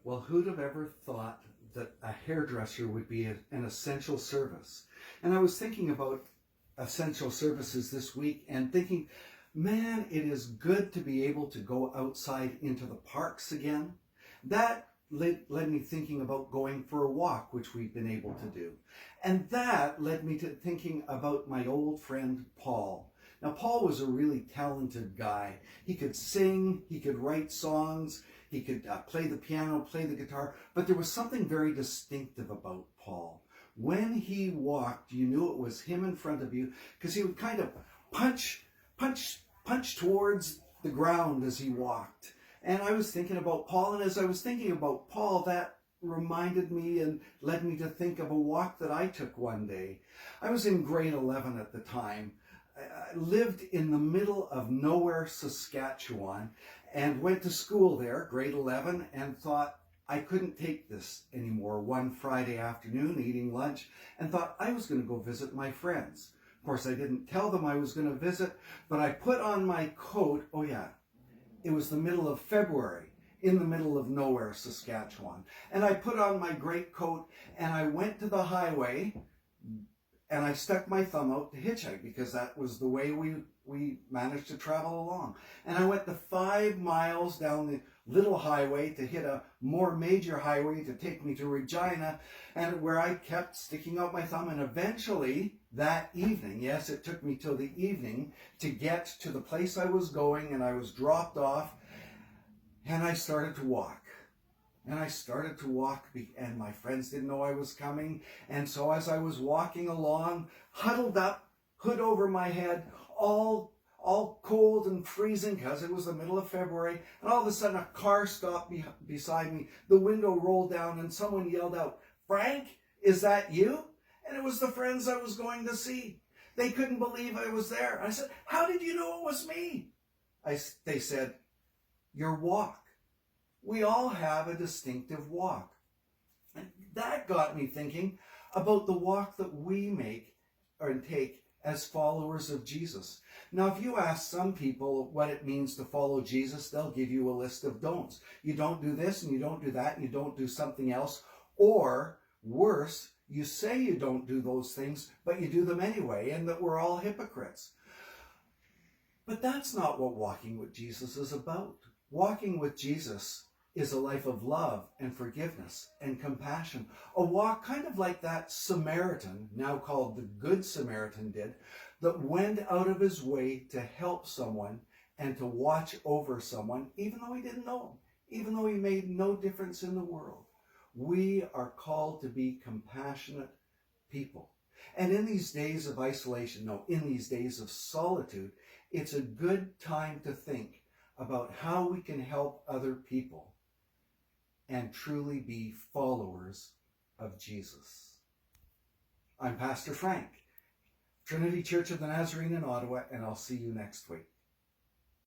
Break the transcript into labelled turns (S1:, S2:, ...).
S1: Well, who'd have ever thought that a hairdresser would be an essential service? And I was thinking about essential services this week and thinking, man, it is good to be able to go outside into the parks again. That led me thinking about going for a walk, which we've been able to do. And that led me to thinking about my old friend Paul. Now, Paul was a really talented guy. He could sing, he could write songs, he could play the piano, play the guitar, but there was something very distinctive about Paul. When he walked, you knew it was him in front of you, because he would kind of punch towards the ground as he walked. And I was thinking about Paul, and as I was thinking about Paul, that reminded me and led me to think of a walk that I took one day. I was in grade 11 at the time. I lived in the middle of nowhere, Saskatchewan, and went to school there, grade 11, and thought I couldn't take this anymore one Friday afternoon, eating lunch, and thought I was going to go visit my friends. Of course, I didn't tell them I was going to visit, but I put on my coat. Oh yeah, it was the middle of February, in the middle of nowhere, Saskatchewan. And I put on my great coat and I went to the highway and I stuck my thumb out to hitchhike, because that was the way we managed to travel along. And I went the 5 miles down the little highway to hit a more major highway to take me to Regina, and where I kept sticking out my thumb. And eventually that evening, yes, it took me till the evening to get to the place I was going, and I was dropped off, and I started to walk. And I started to walk, and my friends didn't know I was coming. And so as I was walking along, huddled up, hood over my head, all cold and freezing, because it was the middle of February, and all of a sudden a car stopped beside me. The window rolled down and someone yelled out, "Frank, is that you?" And it was the friends I was going to see. They couldn't believe I was there. I said, "How did you know it was me?" They said, "Your walk. We all have a distinctive walk." And that got me thinking about the walk that we make or take as followers of Jesus. Now, if you ask some people what it means to follow Jesus, they'll give you a list of don'ts. You don't do this, and you don't do that, and you don't do something else. Or worse, you say you don't do those things, but you do them anyway, and that we're all hypocrites. But that's not what walking with Jesus is about. Walking with Jesus is a life of love and forgiveness and compassion. A walk kind of like that Samaritan, now called the Good Samaritan, did, that went out of his way to help someone and to watch over someone, even though he didn't know him, even though he made no difference in the world. We are called to be compassionate people. And in these days of isolation, in these days of solitude, it's a good time to think about how we can help other people and truly be followers of Jesus. I'm Pastor Frank, Trinity Church of the Nazarene in Ottawa, and I'll see you next week.